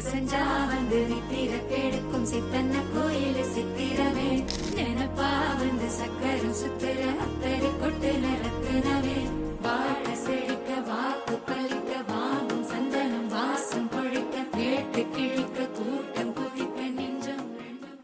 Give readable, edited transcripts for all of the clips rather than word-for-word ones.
அசஞ்சா வந்து நித்திர கெடுக்கும் சித்தன்ன கோயில் சித்திரவே நினப்பா வந்து சக்கரம் சுத்துற அத்தரை கொட்டுல ரத்துனவே வாழ செழிக்க வாக்கு பலிக்க வாங்கும் சந்தனம் வாசம் பொழிக்க கேட்டு கிழிக்க கூட்டம் குதிக்க நெஞ்சம் ரெண்டும்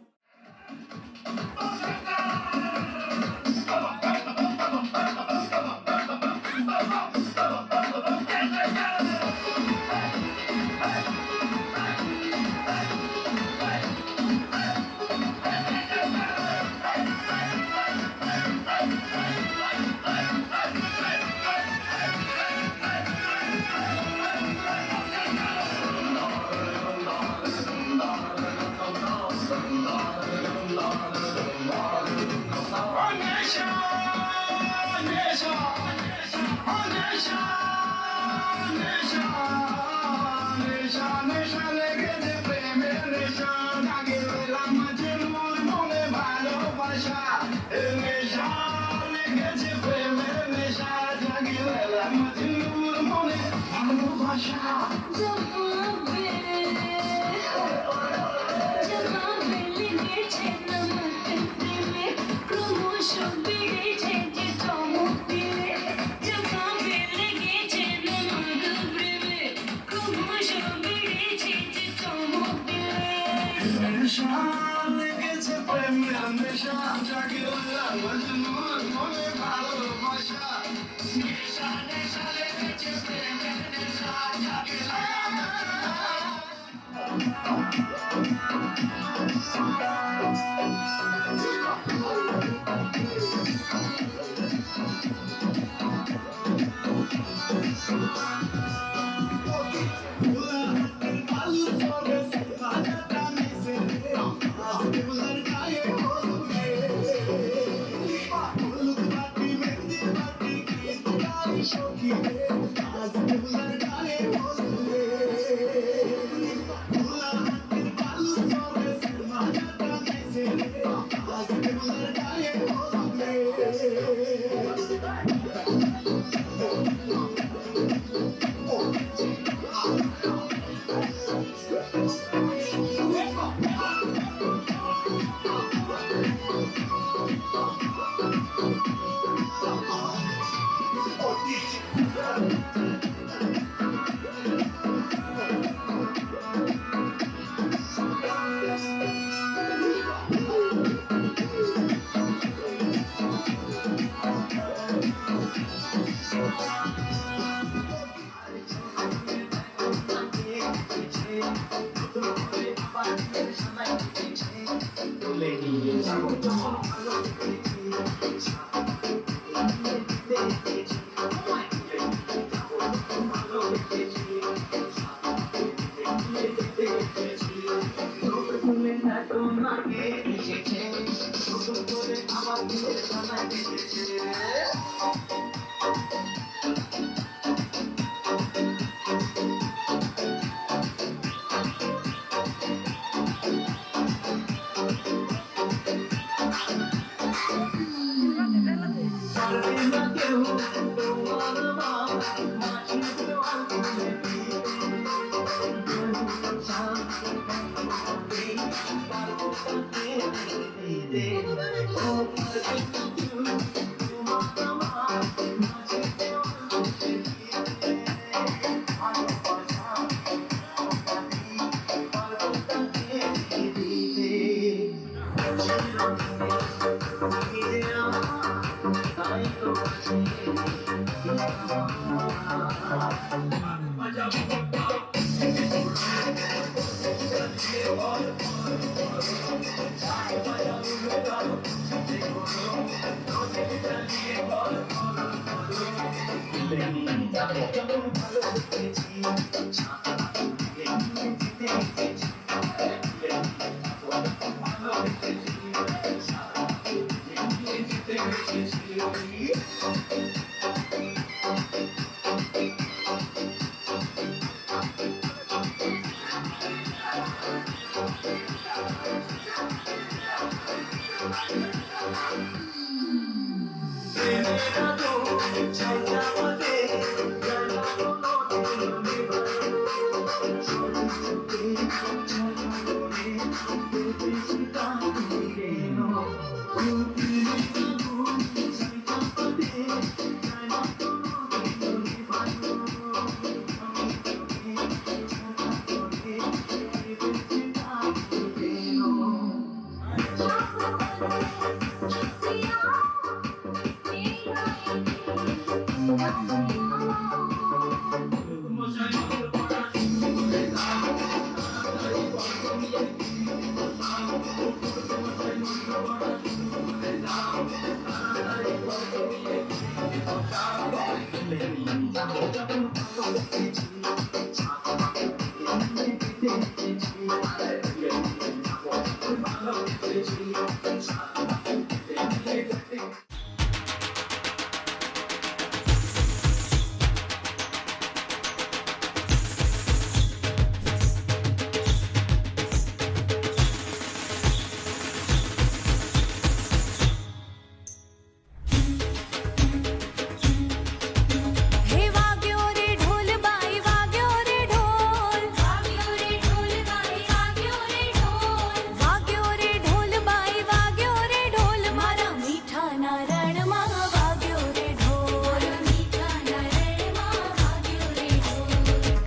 हे वाग्यो रे ढोल बाई वाग्यो रे ढोल वाग्यो रे ढोल बाई वाग्यो रे ढोल वाग्यो रे ढोल बाई वाग्यो रे ढोल मारा मीठा नारायणમાં વાગ્યો રે ઢોલ મીઠા નારાયણમાં વાગ્યો રે ઢોલ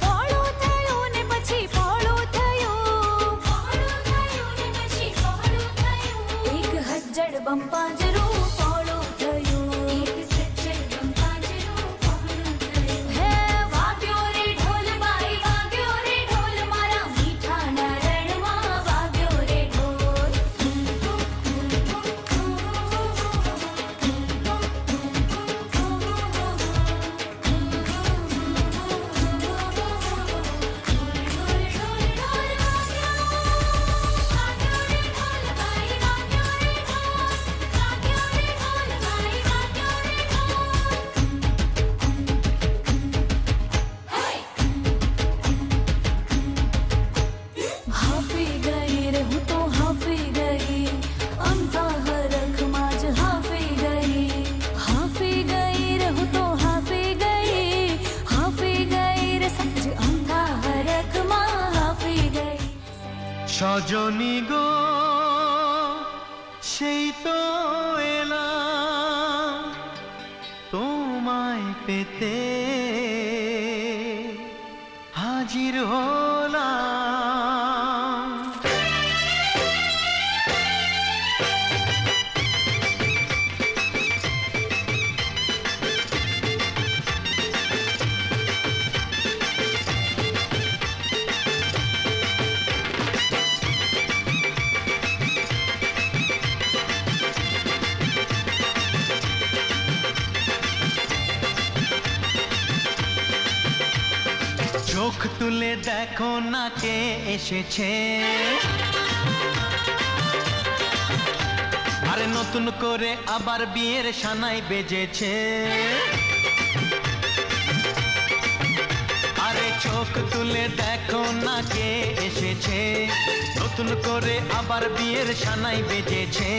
પોળો થયો ને પછી પોળો થયો પોળો થયો ને પછી પોળો થયો એક હજ્જડ બંપાજરો પોળો થયો એક સજ્જડ બંપાજરો પોળો થયો હે વાગ્યો રે ઢોલ બાઈ વાગ્યો રે ઢોલ મારા મીઠા નારાયણમાં વાગ્યો રે ઢોલ હાફી ગઈ રે હું તો હાફી ગઈ અમથા હરખમાં જ હાફી ગઈ રે હું તો હાફી ગઈ રે સજ અમથા હરખમાં હાફી ગઈ সজনী গো সেই তো এলাম তোমায় পেতে হাজির হলাম চোখ তুলে দেখো না কে এসেছে আরে নতুন করে আবার বিয়ের সানাই বেজেছে আরে চোখ তুলে দেখো না কে এসেছে নতুন করে আবার বিয়ের সানাই বেজেছে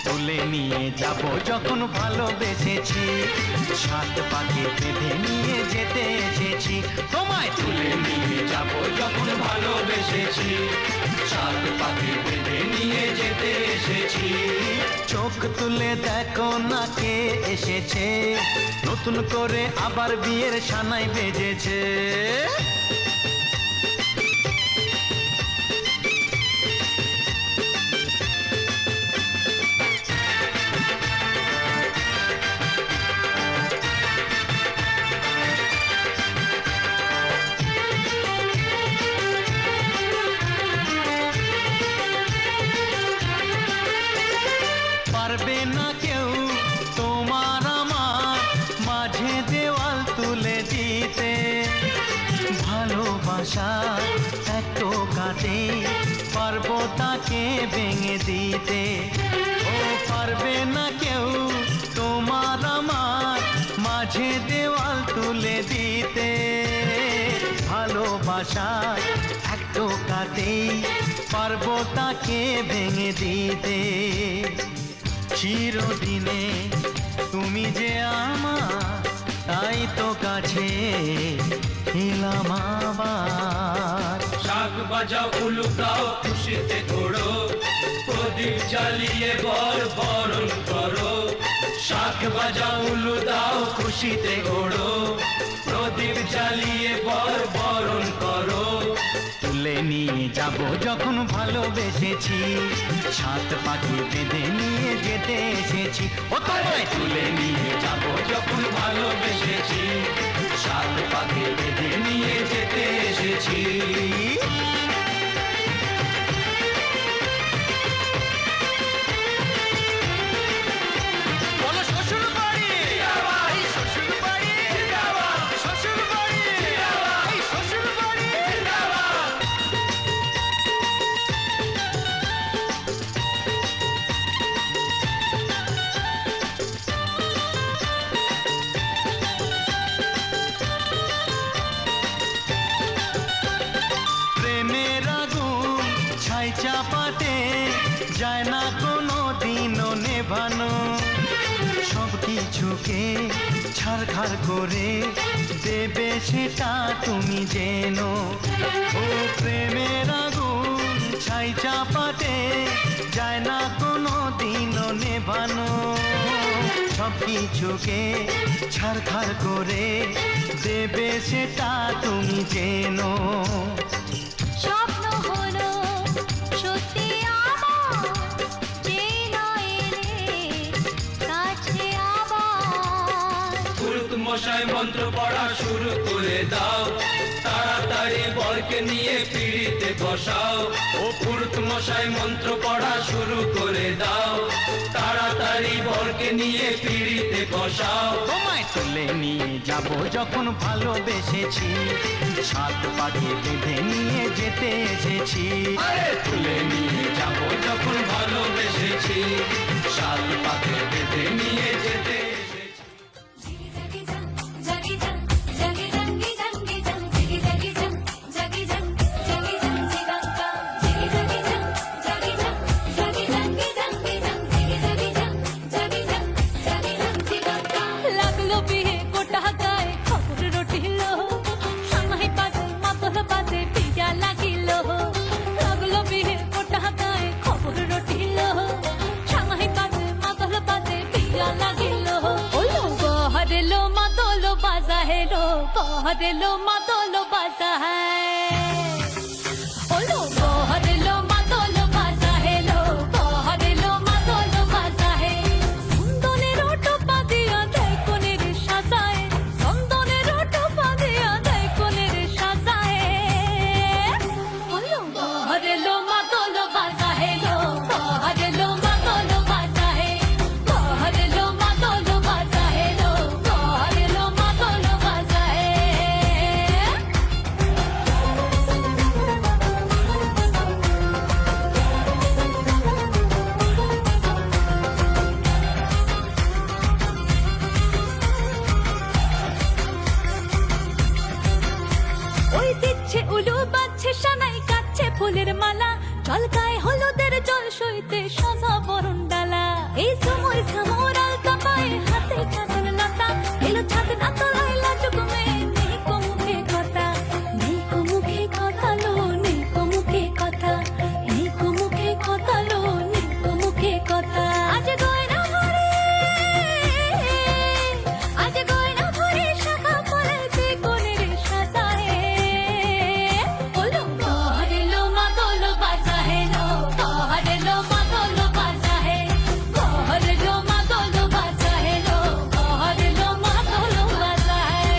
তুলে নিয়ে যাব যখন ভালোবেসেছি সাত পাকে বেঁধে নিয়ে যেতে এসেছি তোমায় তুলে নিয়ে যাব যখন ভালোবেসেছি সাত পাকে বেঁধে নিয়ে যেতে এসেছি চোখ তুলে দেখো না কে এসেছে নতুন করে আবার বিয়ের সানাই বেজেছে পারবে না কেউ তোমার আমার মাঝে দেওয়াল তুলে দিতে ভালোবাসা এত কাটে পারবো তাকে ভেঙে দিতে ও পারবে না কেউ তোমার আমার মাঝে দেওয়াল তুলে দিতে ভালোবাসা এত কাটে পারবো তাকে ভেঙে দিতে চিরদিনে তুমি যে আমার তাই তো কাছে এলাম আবার শাক বাজাও উলুকাও খুশিতে ঘোড়ো প্রদীপ জ্বালিয়ে বর বরণ করো শাক বাজাও উলু দাও খুশিতে ঘোড়ো প্রদীপ জ্বালিয়ে বর বরণ করো তুলে নিয়ে যাব যখন ভালোবেসেছি সাত পাখি বেঁধে নিয়ে যেতে এসেছি ও তোমায় তুলে নিয়ে যাব যখন ভালোবেসেছি সাত পাকে বেঁধে নিয়ে যেতে এসেছি বলো শ্বশুর বাড়ি এই শ্বশুর বাড়ি শ্বশুর বাড়ি এই শ্বশুর বাড়ি ছাই চাপাতে যায় না কোনো দিনও নেভানো, সব কিছুকে ছারখার করে দেবে সেটা তুমি জেনো। ও প্রেমের আগুন ছাই চাপাতে যায় না কোনো দিনও নেভানো, সব কিছুকে ছারখার করে দেবে সেটা তুমি জেনো। স্বপ্ন হলো সত্যি আমার, যেই নয় এলে কাছে আবার। পুরুত মশাই মন্ত্র পড়া শুরু করে দাও, তাড়াতাড়ি বরকে নিয়ে পিড়িতে বসাও। ও পুরুত মশাই মন্ত্র পড়া শুরু করে দাও, তাড়াতাড়ি বরকে নিয়ে পিড়িতে বসাও। তোমায় তুলে নিয়ে যাব যখন ভালোবেসেছি, সাত পাকে বেঁধে নিয়ে যেতে এসেছি। আরে তুলে নিয়ে যাব যখন ভালোবেসেছি, সাত পাকে বেঁধে নিয়ে যেতে এসেছি। জাগি জাং জাগি জাং জাগি জাঙ্গি জাঙ্গি জাং জাগি জাগি জাং জাগি জাং জাগি জাং জিগাঙ্গা জাগি জাগি জাং জাগি জাং জাগি জাঙ্গি জাঙ্গি জাং জাগি জাগি জাং জাগি জাং জাগি জাং জিগাঙ্গা। লাগলো বিয়ে গোটা গায়ে খবর রটিল, সামাই পাশে মাতল পাশে পিয়া লাগিল। লাগলো বিয়ে গোটা গায়ে খবর রটিল, সামাই পাশে মাতল পাশে পিয়া লাগিল। ওলো গহরেলো মাদলো বাজা হেলো, গহরেলো মাদলো বাজা হ্যায়। ওলো গহরেলো মাদলো বাজা হেলো, গহরেলো মাদলো বাজা হে। চন্দনের টোপা দিয়া দেয় কোনের সাজায়, চন্দনের টোপা দিয়া দেয় কোনের সাজায়। ওলো গহরেলো মাদলো বাজা হেলো, গহরেলো মাদলো বাজা হে। গহরেলো মাদলো বাজা হেলো, গহরেলো মাদলো বাজা হে। ওই দিচ্ছে উলু বাজছে সানাই কাচ্ছে ফুলের মালা, জল গায়ে হলুদের জল সইতে সাজা বরণ ডালা। এই সময় সামরাল কাপায় হাতে কাঁচের লতা, এলো ছাদ না তলায় লাজুক মেয়ে, নেই কো মুখে কথা, নেই কো মুখে কথা লো, নেই কো মুখে কথা, নেই কো মুখে কথা লো, নেই কো মুখে কথা। আজ গয়না ভরে, আজ গয়না ভরে শাখা পলাইতে কোনের সাজায়। ওলো গহরেলো মাদলো বাজা হেলো, গহরেলো মাদলো বাজা হে। গহরেলো মাদলো বাজা হেলো, গহরেলো মাদলো বাজা হে।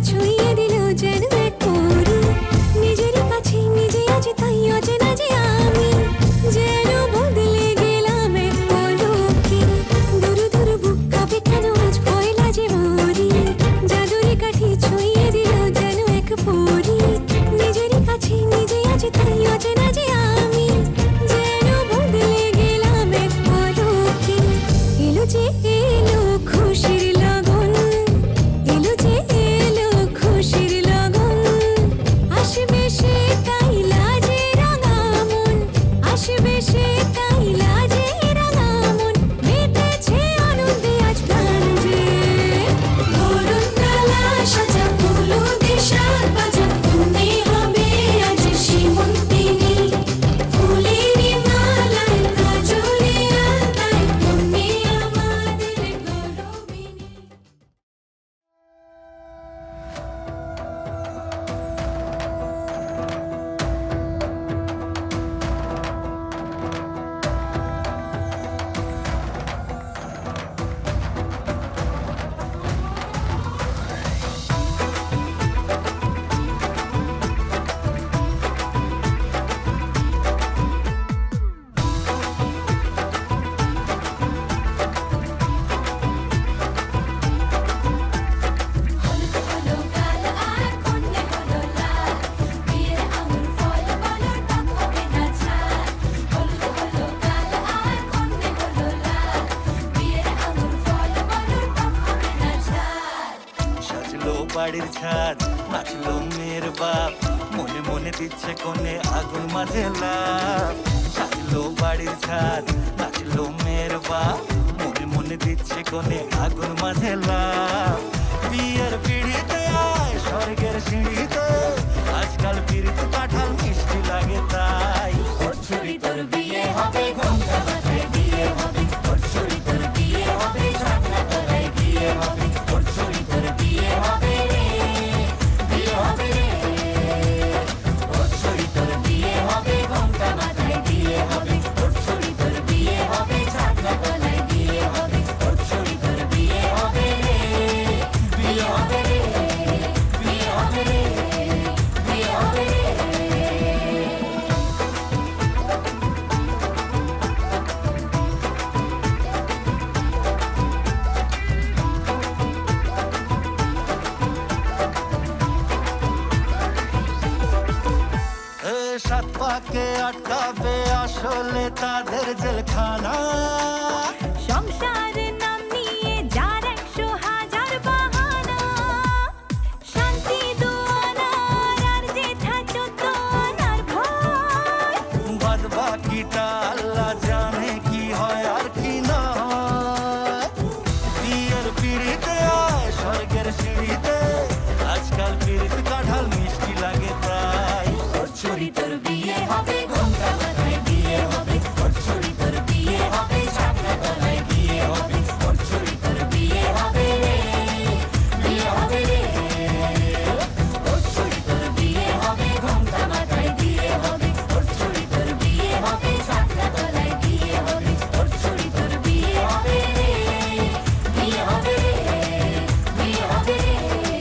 ছুঁয়ে দিল যেন এক পরী নিজেরই কাছে নিজে আছি তাই অচেনা যে আমি যেন বদলে গেলাম এক পলকে দূর দূর বুক কাঁপে কেন আজ ভয় লাগে মরি জাদুরি কাঠি ছুঁয়ে দিল যেন এক পরী নিজেরই কাছে নিজে আছি তাই অচেনা যে আমি যেন বদলে গেলাম এক পলকে এলো যে এলো খুশির লগন এলো যে এলো খুশির লগন আসবে সে তাই লাজে রাঙা মন আসবে সে তাই লাজে রাঙা মন মেতেছে আনন্দে আজ প্রাণ যে বরণ ডালা সাজা ফুলো দেশার বাজা তুমি হবে আজ সীমন্তিনী ফুলেরই মালায় কাজলে আলতায় তুমি আমাদের গৌরবিনী হলুদ হলো গাল আর কন্যে হলো লাল বিয়ের আঙুর ফল বলো টক হবে না ঝাল হলুদ হলো গাল আর কন্যে হলো লাল বিয়ের আঙুর ফল বলো টক হবে না ঝাল সাজলো বাড়ির ছাদ নাচলো মেয়ের বাপ মনে মনে দিচ্ছে কোণে আগুন মাঝে লাভ সাজলো বাড়ির ছাদ নাচলো মেয়ের বাপ মনে মনে দিচ্ছে কোণে আগুন মাঝে লাভ বিয়ের পিড়িতে আয় স্বর্গের সিঁড়িতে আজকাল পিড়িতে কাঁঠাল মিষ্টি লাগে তাই ওর ছুরি তোর বিয়ে হবে ঘোমটা মাথায় দিয়ে হবে ওর ছুরি তোর বিয়ে হবে ছাগনা তলায় বিয়ে হবে ওর ছুরি তোর বিয়ে হবে রে বিয়ে হবে রে ওর ছুরি তোর বিয়ে হবে ঘোমটা মাথায় দিয়ে হবে ওর ছুরি তোর বিয়ে হবে ছাগনা তলায় বিয়ে হবে ওর ছুরি তোর বিয়ে হবে রে বিয়ে হবে রে বিয়ে হবে রে বিয়ে হবে রে এ সাত পাকে আটকাবে আসলে তাদের জেলখানা সংসারের নাম নিয়ে যার 100,000 বাহানা শান্তি দুয়ানার আর যেথা চোদনার ভয় বাদ বাকিটা আল্লাহ জানে কি হয় আর কি না হয়। বিয়ের পিড়িতে আয় স্বর্গের সিঁড়িতে আজকাল পিড়িতে কাঁঠাল মিষ্টি লাগে তাই ওর ছুরি তোর বিয়ে হবে ঘোমটা মাথায় দিয়ে হবে ওর ছুরি তোর বিয়ে হবে ছাগনা তলায় বিয়ে হবে ওর ছুরি তোর বিয়ে হবে রে বিয়ে হবে রে ওর ছুরি তোর বিয়ে হবে ঘোমটা মাথায় দিয়ে হবে ওর ছুরি তোর বিয়ে হবে ছাগনা তলায় বিয়ে হবে ওর ছুরি তোর বিয়ে হবে রে বিয়ে হবে রে বিয়ে হবে রে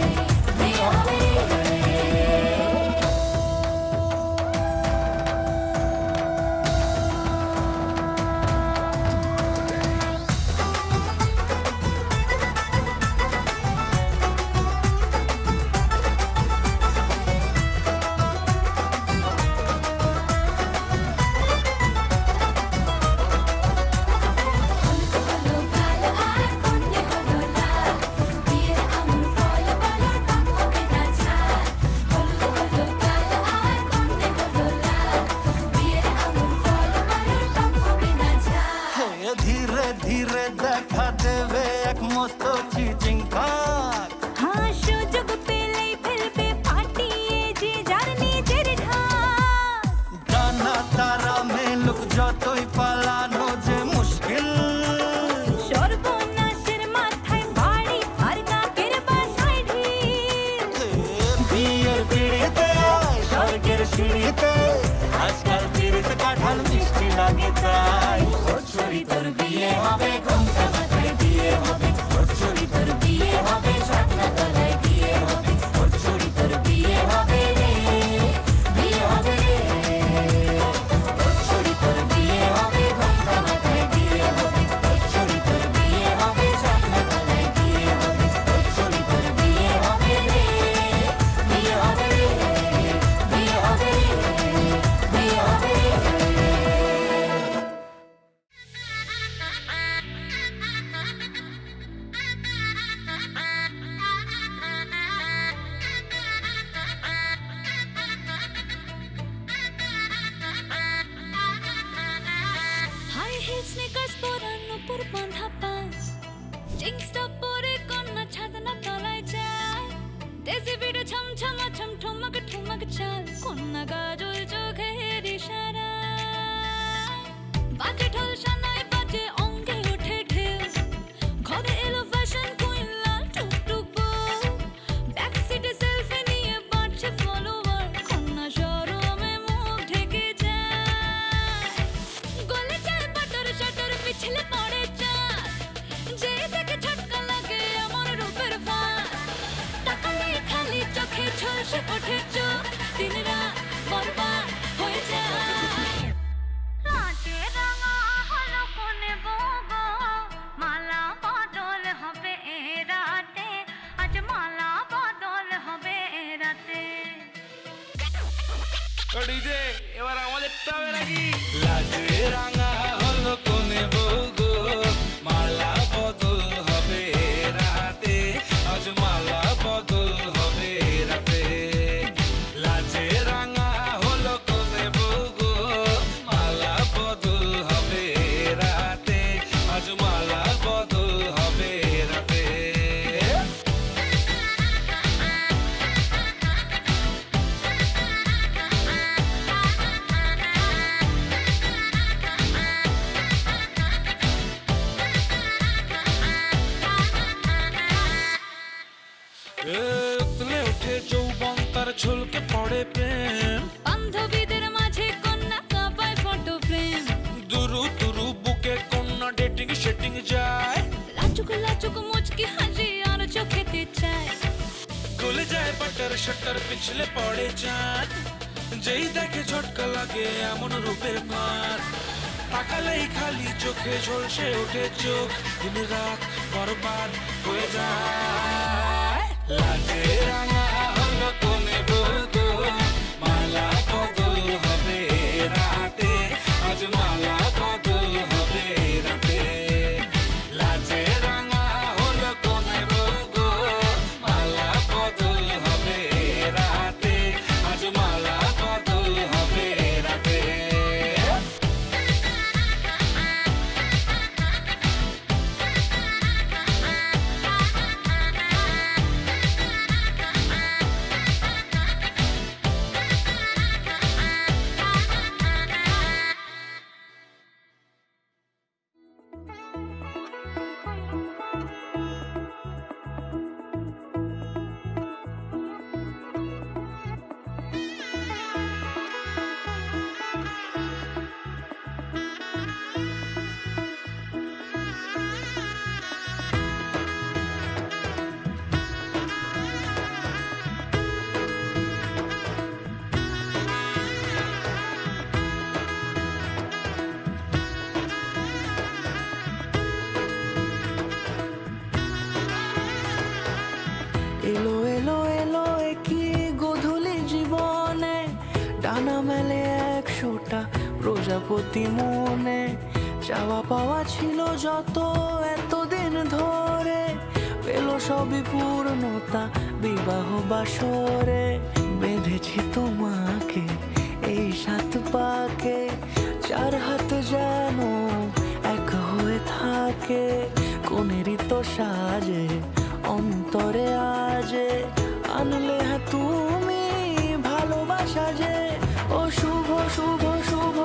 ছমছমা ছম ঠুমক ঠুমক চাল কন্যা গাজল চোখের ইশারা বাজে ঢোল সানাই বাজে অঙ্গে ওঠে ঢেউ ঘরে এলো ফ্যাশন কুইন লাল টুকটুক বউ ব্যাক সিটে সেলফি নিয়ে বাড়ছে ফলোয়ার কন্যা শরমে মুখ ঢেকে যায় গলে যায় বাটার শাটার পিছলে পড়ে চাঁদ যে দেখে ঝটকা লাগে আমার রূপের ফাঁদ তাকালে খালি চোখে ঝলসে ওঠে চোখ দিন রাত বরবাদ হয়ে যায় রাতে রাঙা হলো কোনে বগো মালা বদল হবে এ রাতে আজ মালা বদল হবে এ রাতে ডিজে এবার আমাদেরটা হবে নাকি লাজে রাঙা হলো কোনে বউগো মালা বদল হবে রাতে আজ মালা বদল হবে রাতে লাজে রাঙা হলো কোনে বউগো মালা বদল হবে রাতে আজ মালা বদল হবে রাতে উতলে ওঠে যৌবন তার ঝলকে পড়ে প্রেম বান্ধবীদের মাঝে কন্যা কাঁপায় ফটো ফ্রেম দুরু দুরু বুকে কন্যা ডেটিং সেটিং যায় লাচুক লাচুক মুচকি হাসি আর চোখেতে চায় গলে যায় বাটার শাটার পিছলে পড়ে চাঁদ যেই দেখে ঝটকা লাগে এমন রূপের মার তাকালেই খালি চোখে ঝলসে ওঠে চোখ দিন রাত বরবাদ হয়ে যায় লাজে রাঙা হলো কোনে বউগো মালা বদল হবে রাতে আজ মালা বদল হবে রাতে লাজে রাঙা হলো কোনে বউগো মালা বদল হবে রাতে আজ মালা বদল হবে রাতে এলো এলো এলো কি গোধূলি জীবনে ডানা মেলে 100টা প্রজাপতি মনে চাওয়া পাওয়া ছিল যত এতদিন ধরে পেল সবই পূর্ণতা বিবাহ বাসরে বেঁধেছি তোমাকে এই 7 পাকে 4 হাত যেন এক হয়ে থাকে কোনেরই তো সাজে অন্তরে আজে আনলে হ্যাঁ তুমি ভালোবাসা যে ও শুভ শুভ শুভ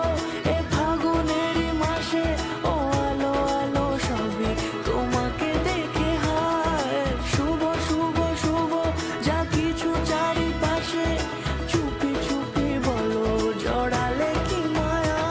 এ ফাগুনেরই মাসে ও আলো আলো সবই তোমাকে দেখে হায় শুভ শুভ শুভ যা কিছু চারিপাশে চুপি চুপি বলো জড়ালে কি মায়া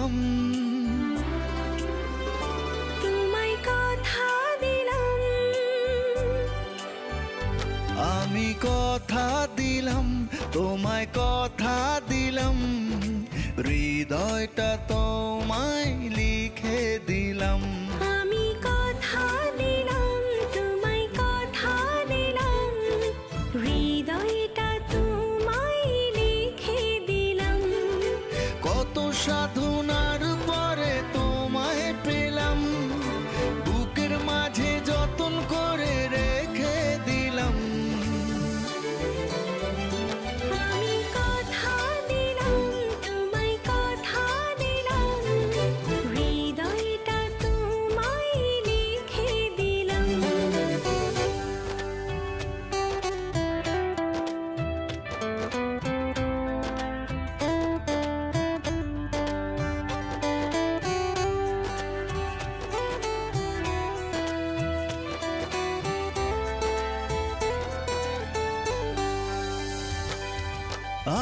দিলাম, তোমায় কথা দিলাম, আমি কথা দিলাম, তোমায় কথা দিলাম, হৃদয়টা তোমায় লিখে দিলাম। আমি কথা দিলাম, তোমায় কথা দিলাম, হৃদয়টা তোমায় লিখে দিলাম। কত সাধনার পরে তোমায় পেলাম, বুকের মাঝে যতন করে রেখে দিলাম। আমি কথা দিলাম, তোমায় কথা দিলাম, হৃদয়টা তোমায় লিখে দিলাম।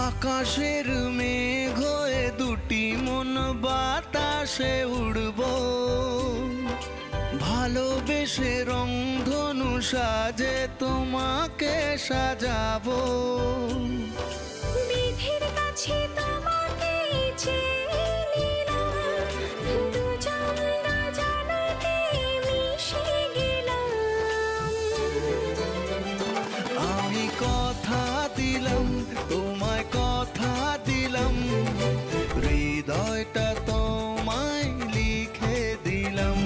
আকাশের মেঘ হয়ে দুটি মন বাতাসে উড়ব, ভালোবেসে রংধনু সাজে তোমাকে সাজাবো। বিধির কাছে তোমাকে চেয়ে নিলাম, দুজন দুজনাতে মিশে গেলাম। আমি কথা দিলাম, তোমায় কথা দিলাম, হৃদয়টা তোমায় লিখে দিলাম।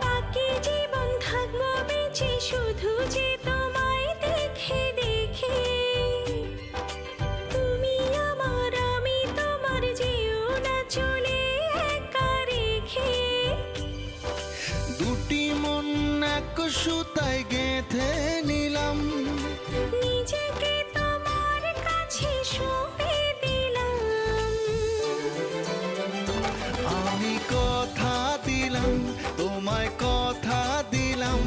বাকি জীবন থাকবো বেঁচে শুধু যে তোমায় দেখে দেখে। তুমি আমার, আমি তোমার, যেও না চলে একা রেখে। দুটি মন এক সুতায় গেঁথে নিলাম, নিজেকে তোমার কাছে সঁপে দিলাম। আমি কথা দিলাম, তোমায় কথা দিলাম,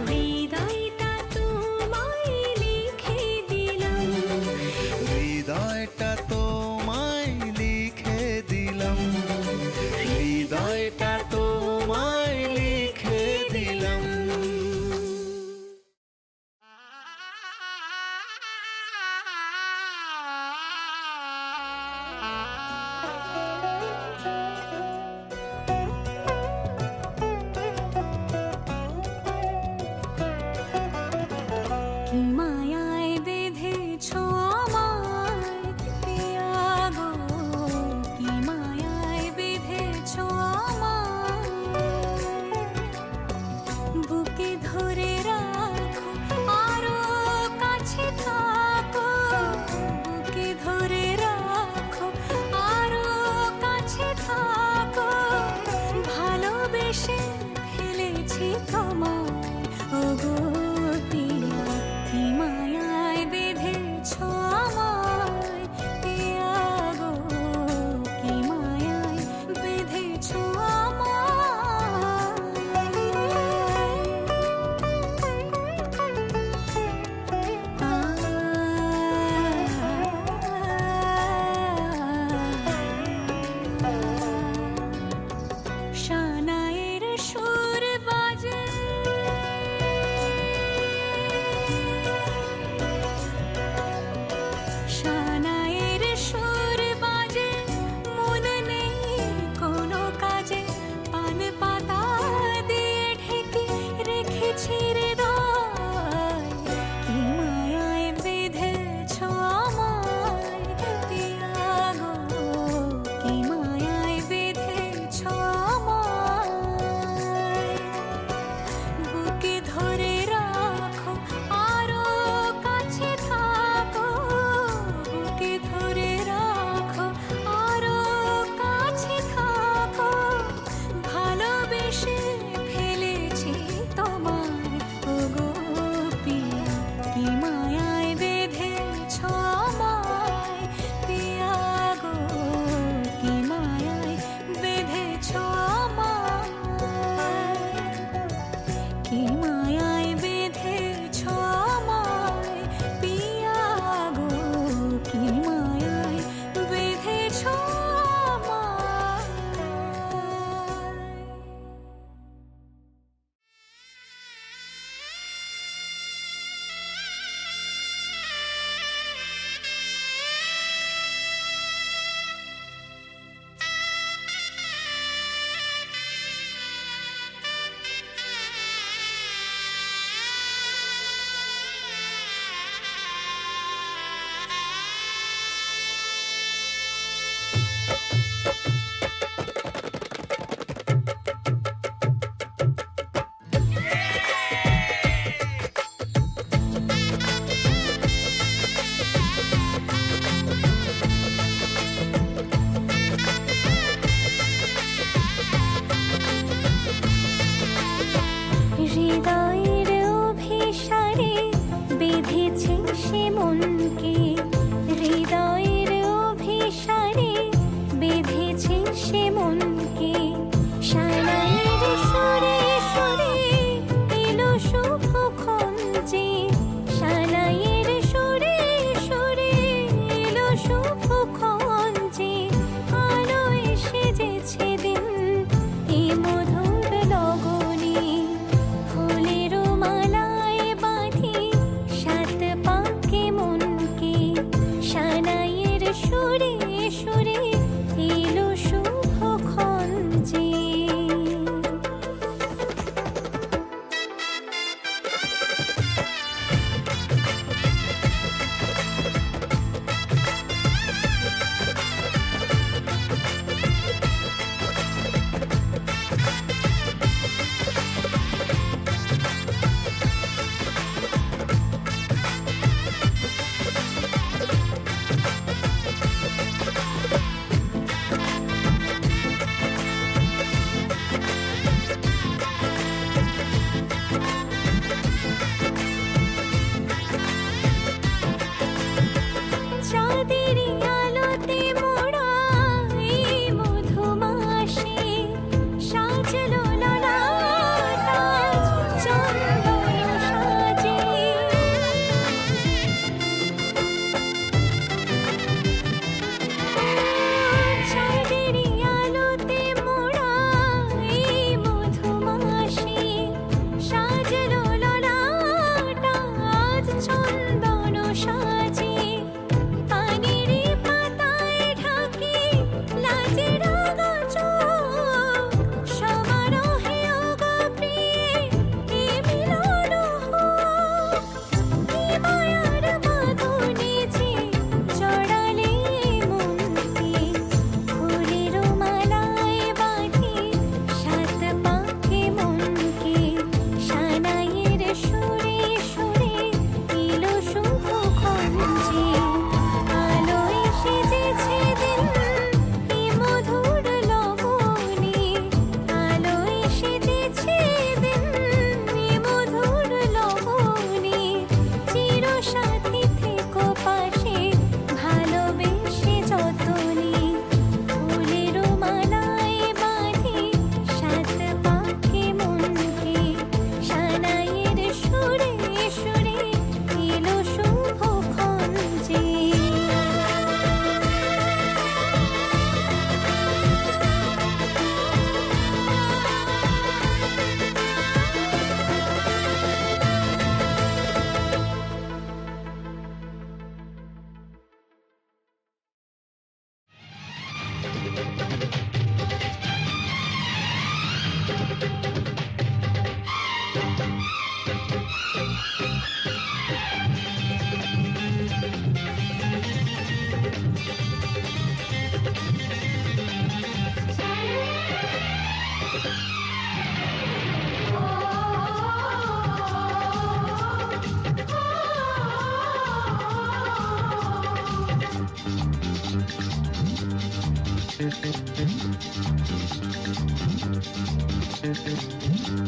হৃদয়টা তোমায় লিখে দিলাম। হৃদয়টা তোমায় লিখে দিলাম, হৃদয়টা তোমায় লিখে দিলাম।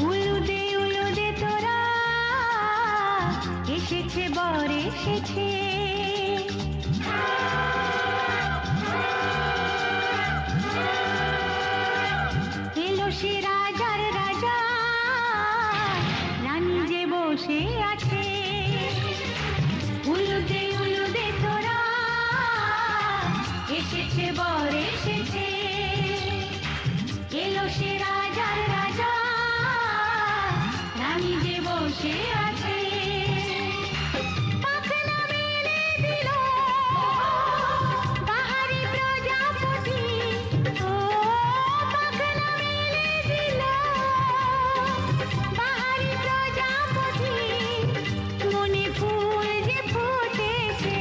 উলুদে তোরা এসেছে বর এসেছে এলো সে রাজার রাজা রানী যে বসে আছে উলুদে তোরা এসেছে বর এসেছে এলো সে রাজার রাজা রানী যে বসে আছে পাখনা মেলে দিল বাহারি প্রজাপতি ও পাখনা মেলে দিল বাহারি প্রজাপতি মনে ফুল যে ফুটেছে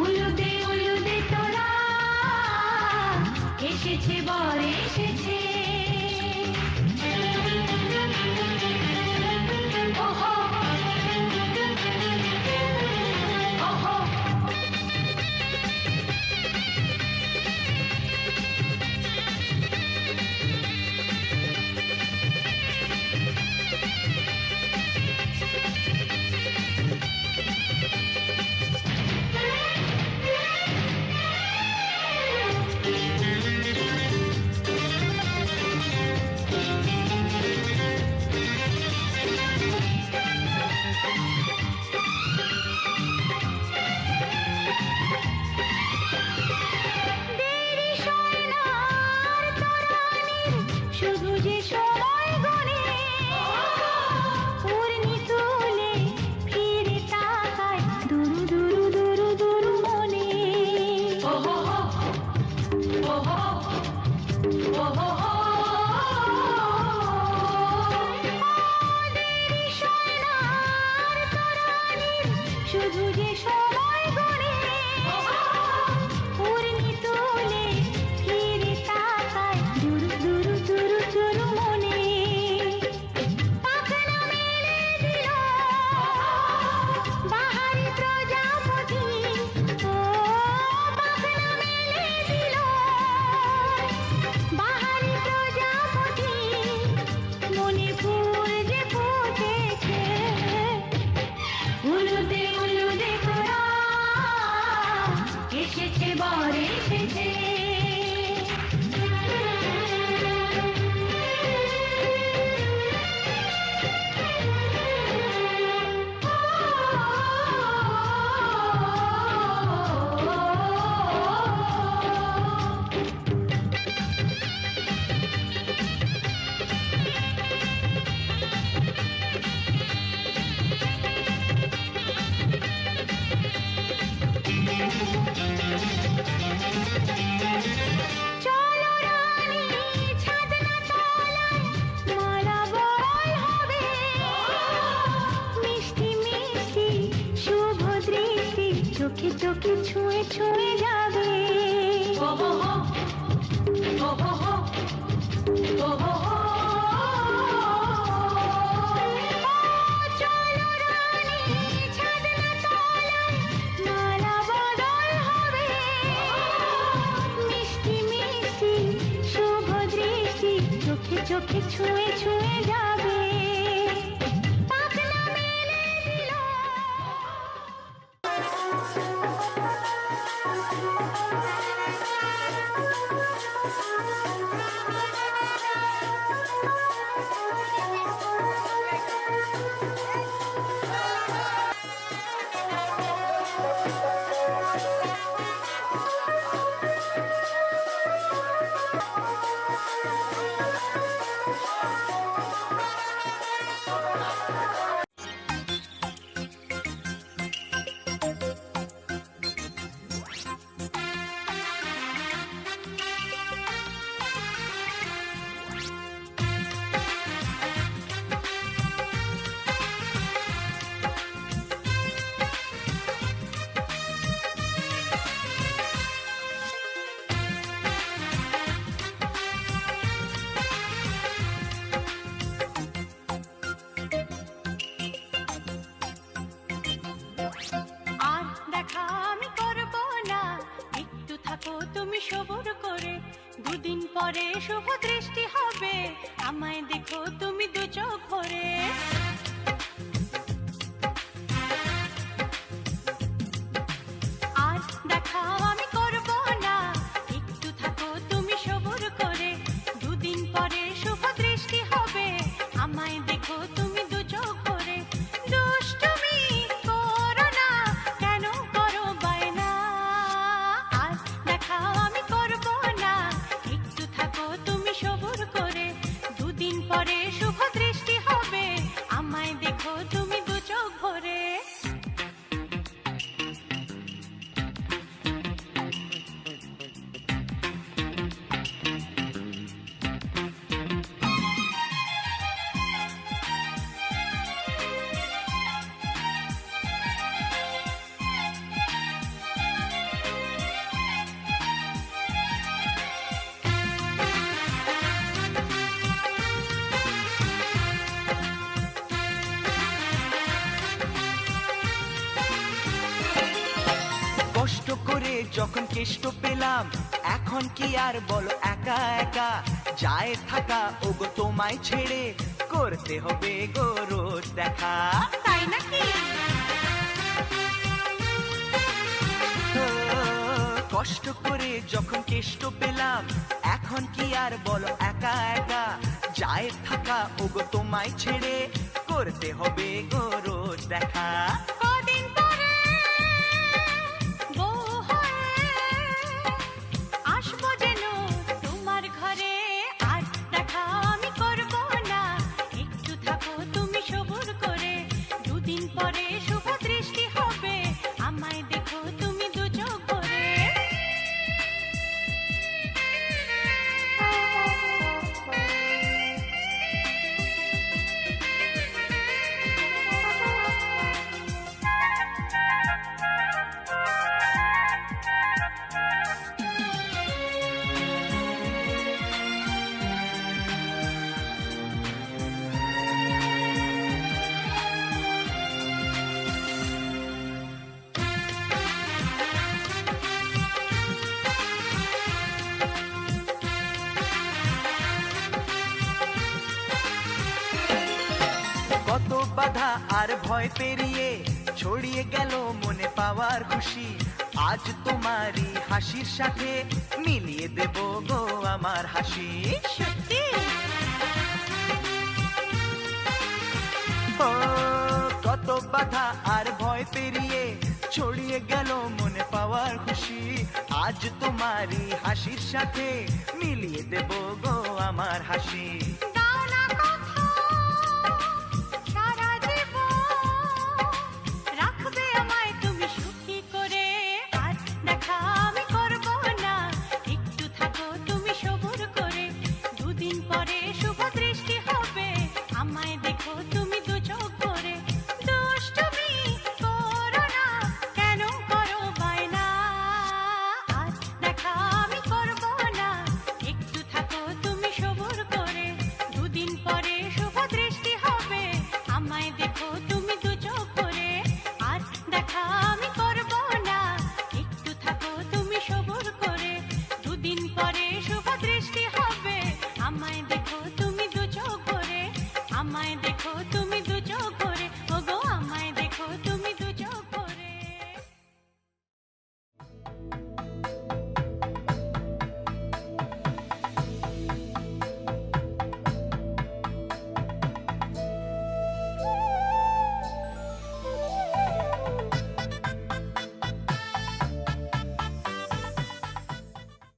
উলুদে তোরা এসেছে বর এসেছে ওহো ওহো দেরি সোনার তরানীর শুধু যে সময় গণে পূর্ণি তুলে ফিরে তাকায় দুরু মনে ওহো ওহো ওহো দেরি সোনার তরানীর শুধু যে সময় গণে পূর্ণি তুলে ফিরে তাকায় দুরু মনে পাখনা মেলে দিল বাহারি প্রজাপতি ও পাখনা মেলে দিল বাহারি প্রজাপতি মনে ফুল যে ফুটেছে উলুদে তোরা এসেছে বর এসেছে চলো রানী ছাদনা তলায় মালা বড়াই হবে মিষ্টি মিষ্টি শুভ দৃষ্টি চোখে চোখে ছুঁয়ে ছুঁয়ে যাবে ওহো ওহো ওহো চলো রানী ছাদনা তলায় মালা বদল হবে মিষ্টি মিষ্টি শুভ দৃষ্টি চোখে চোখে ছুঁয়ে ছুঁয়ে যাবে পাখনা মেলে দিল পরে শুভ দৃষ্টি হবে, আমায় দেখো তুমি দু চোখ ভরে। আর দেখাও আমি করব না, একটু থাকো তুমি সবুর করে। দুদিন পরে শুভ দৃষ্টি হবে, আমায় দেখো তুমি দু চোখ ভরে। দুষ্টুমি করো না, কেন করো বায়না? আর দেখাও আমি করব না, একটু থাকো তুমি সবুর করে। দুদিন পরে শুভ দৃষ্টি হবে, আমায় দেখো তুমি দু চোখ ভরে। কষ্ট করে যখন কেষ্ট পেলাম, এখন কি আর বলো একা একা যায় থাকা, ওগো তোমায় ছেড়ে করতে হবে গো রোজ দেখা। তাই নাকি? ও, কষ্ট করে যখন কেষ্ট পেলাম, এখন কি আর বলো একা একা যায় থাকা, ওগো তোমায় ছেড়ে করতে হবে গো রোজ দেখা। কদিন পরে বউ হয়ে আসবো যেন তোমার ঘরে। আর দেখা আমি করব না, একটু থাকো তুমি সবুর করে। দুদিন পরে শুভ দৃষ্টি হবে, আমায় দেখো তুমি দু চোখ ভরে। কত বাধা আর ভয় পেরিয়ে ছড়িয়ে গেল মনে পাওয়ার খুশি, আজ তোমারই হাসির সাথে মিলিয়ে দেব গো আমার হাসি। সত্যি? ও, কত বাধা আর ভয় পেরিয়ে ছড়িয়ে গেল মনে পাওয়ার খুশি, আজ তোমারই হাসির সাথে মিলিয়ে দেব গো আমার হাসি।